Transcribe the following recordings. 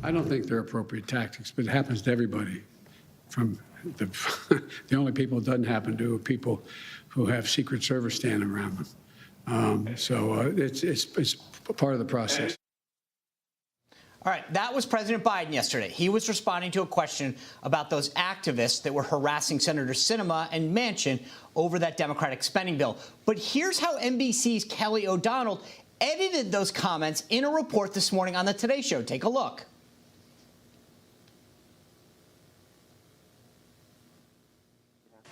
I don't think they're appropriate tactics, but it happens to everybody. From the only people it doesn't happen to are people who have Secret Service standing around them. It's part of the process. All right, that was President Biden yesterday. He was responding to a question about those activists that were harassing Senator Sinema and Manchin over that Democratic spending bill. But here's how NBC's Kelly O'Donnell edited those comments in a report this morning on the Today Show. Take a look.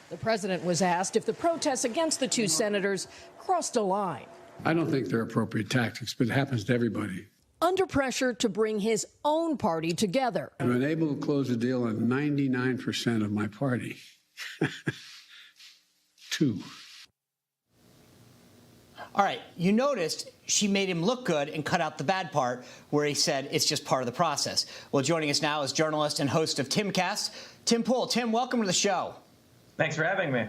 The president was asked if the protests against the two senators crossed a line. I don't think they're appropriate tactics, but it happens to everybody. Under pressure to bring his own party together. I've been able to close a deal on 99% of my party. 2. All right, you noticed she made him look good and cut out the bad part where he said it's just part of the process. Well, joining us now is journalist and host of Timcast, Tim Pool. Tim, welcome to the show. Thanks for having me.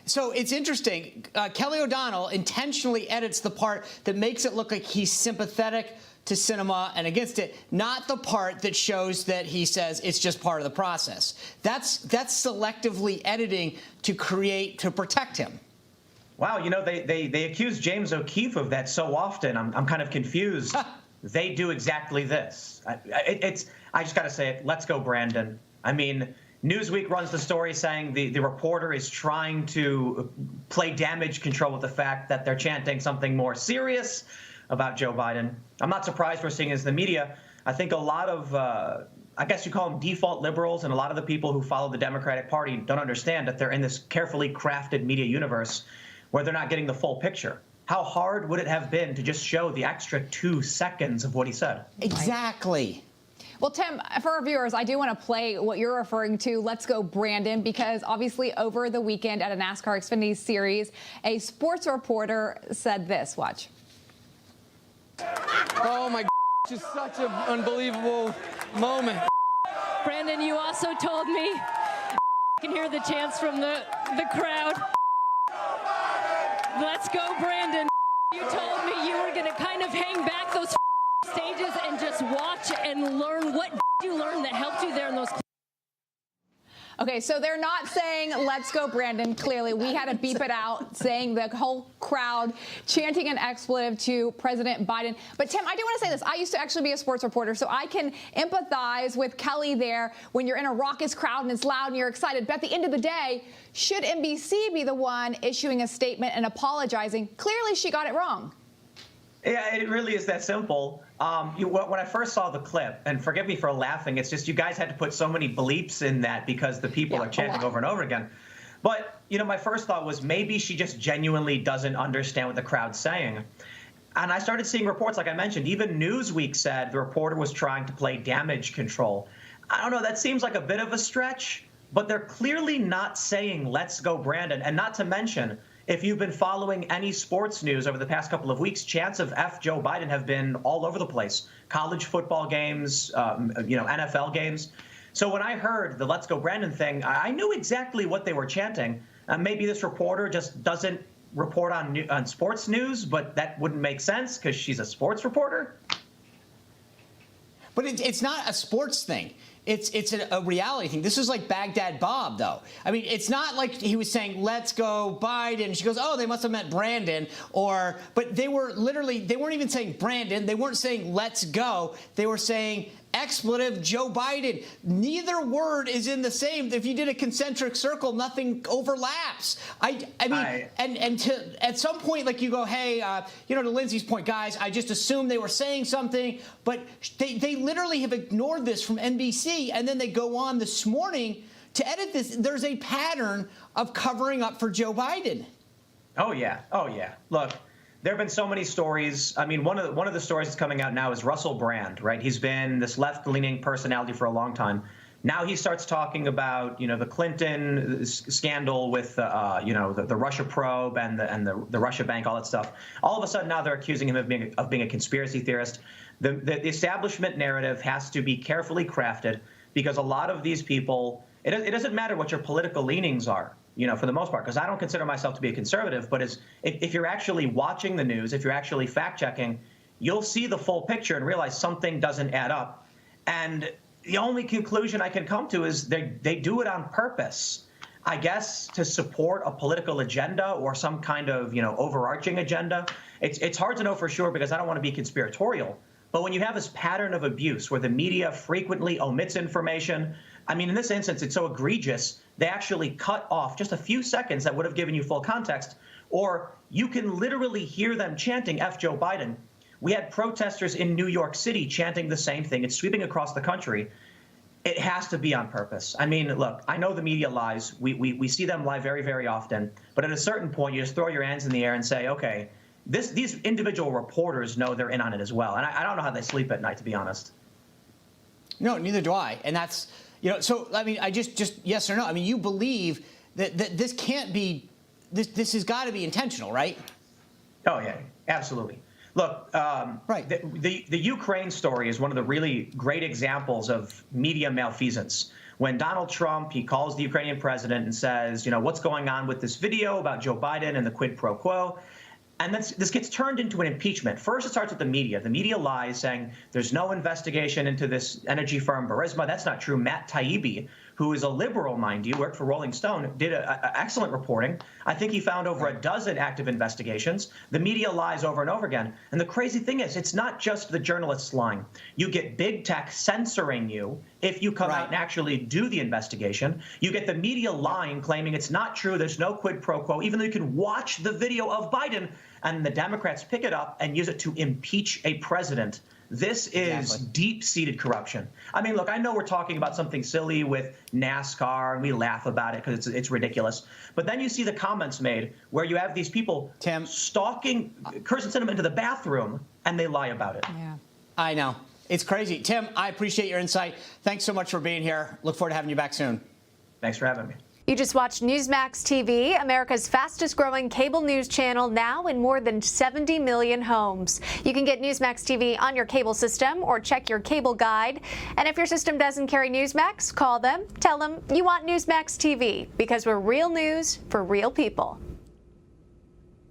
So it's interesting. Kelly O'Donnell intentionally edits the part that makes it look like he's sympathetic to Sinema and against it, not the part that shows that he says it's just part of the process. That's selectively editing to protect him. Wow, you know, they accuse James O'Keefe of that so often. I'm kind of confused. They do exactly this. I just got to say it. Let's go, Brandon. I mean, Newsweek runs the story saying the reporter is trying to play damage control with the fact that they're chanting something more serious about Joe Biden. I'm not surprised we're seeing this in the media. I think a lot of, I guess you call them default liberals, and a lot of the people who follow the Democratic Party don't understand that they're in this carefully crafted media universe where they're not getting the full picture. How hard would it have been to just show the extra 2 seconds of what he said? Exactly. Well, Tim, for our viewers, I do want to play what you're referring to, Let's Go Brandon, because obviously over the weekend at a NASCAR Xfinity series, a sports reporter said this. Watch. Oh, my just such an unbelievable moment. Brandon, you also told me I can hear the chants from the crowd. Let's go, Brandon. You told me you were going to kind of hang back those stages and just watch and learn. What you learned that helped you there in those. Okay, so they're not saying let's go Brandon. Clearly, we had to beep it out, saying the whole crowd chanting an expletive to President Biden. But Tim, I do want to say this. I used to actually be a sports reporter, so I can empathize with Kelly there when you're in a raucous crowd and it's loud and you're excited. But at the end of the day, should NBC be the one issuing a statement and apologizing? Clearly, she got it wrong. Yeah, it really is that simple. When I first saw the clip, and forgive me for laughing, it's just you guys had to put so many bleeps in that because the people are chanting over and over again. But, you know, my first thought was maybe she just genuinely doesn't understand what the crowd's saying. And I started seeing reports, like I mentioned, even Newsweek said the reporter was trying to play damage control. I don't know, that seems like a bit of a stretch, but they're clearly not saying let's go Brandon. And not to mention, if you've been following any sports news over the past couple of weeks, chants of F Joe Biden have been all over the place. College football games, NFL games. So when I heard the Let's Go Brandon thing, I knew exactly what they were chanting. Maybe this reporter just doesn't report on sports news, but that wouldn't make sense because she's a sports reporter. But it's not a sports thing. It's a reality thing. This is like Baghdad Bob, though. I mean, it's not like he was saying, let's go Biden. She goes, oh, they must have meant Brandon. But they weren't even saying Brandon. They weren't saying let's go. They were saying expletive Joe Biden. Neither word is in the same. If you did a concentric circle, nothing overlaps. At some point, like you go, hey, to Lindsay's point, guys, I just assumed they were saying something, but they literally have ignored this from NBC, and then they go on this morning to edit this. There's a pattern of covering up for Joe Biden. Oh yeah. Look. There have been so many stories. I mean, one of the stories that's coming out now is Russell Brand, right? He's been this left-leaning personality for a long time. Now he starts talking about, the Clinton scandal with, the Russia probe and the Russia bank, all that stuff. All of a sudden now they're accusing him of being a conspiracy theorist. The establishment narrative has to be carefully crafted because a lot of these people, it doesn't matter what your political leanings are. For the most part, because I don't consider myself to be a conservative, but if you're actually watching the news, if you're actually fact-checking, you'll see the full picture and realize something doesn't add up. And the only conclusion I can come to is they do it on purpose, I guess, to support a political agenda or some kind of, overarching agenda. It's hard to know for sure because I don't want to be conspiratorial. But when you have this pattern of abuse where the media frequently omits information, I mean, in this instance, it's so egregious, they actually cut off just a few seconds that would have given you full context, or you can literally hear them chanting F Joe Biden. We had protesters in New York City chanting the same thing. It's sweeping across the country. It has to be on purpose. I mean, look, I know the media lies. We see them lie very, very often. But at a certain point, you just throw your hands in the air and say, okay, these individual reporters know they're in on it as well. And I don't know how they sleep at night, to be honest. No, neither do I. And that's, so, I mean, I just yes or no. I mean, you believe that this can't be, this has got to be intentional, right? Oh, yeah, absolutely. Look, right. The Ukraine story is one of the really great examples of media malfeasance. When Donald Trump, he calls the Ukrainian president and says, what's going on with this video about Joe Biden and the quid pro quo? And this gets turned into an impeachment. First, it starts with the media. The media lies, saying there's no investigation into this energy firm Burisma. That's not true. Matt Taibbi, who is a liberal, mind you, worked for Rolling Stone, did excellent reporting. I think he found over a dozen active investigations. The media lies over and over again. And the crazy thing is, it's not just the journalists lying. You get big tech censoring you if you come out and actually do the investigation. You get the media lying, claiming it's not true, there's no quid pro quo, even though you can watch the video of Biden, and the Democrats pick it up and use it to impeach a president. This is deep-seated corruption. I mean, look, I know we're talking about something silly with NASCAR, and we laugh about it because it's ridiculous. But then you see the comments made where you have these people stalking Kyrsten Sinema into the bathroom, and they lie about it. Yeah. I know. It's crazy. Tim, I appreciate your insight. Thanks so much for being here. Look forward to having you back soon. Thanks for having me. You just watched Newsmax TV, America's fastest growing cable news channel, now in more than 70 million homes. You can get Newsmax TV on your cable system or check your cable guide. And if your system doesn't carry Newsmax, call them, tell them you want Newsmax TV, because we're real news for real people.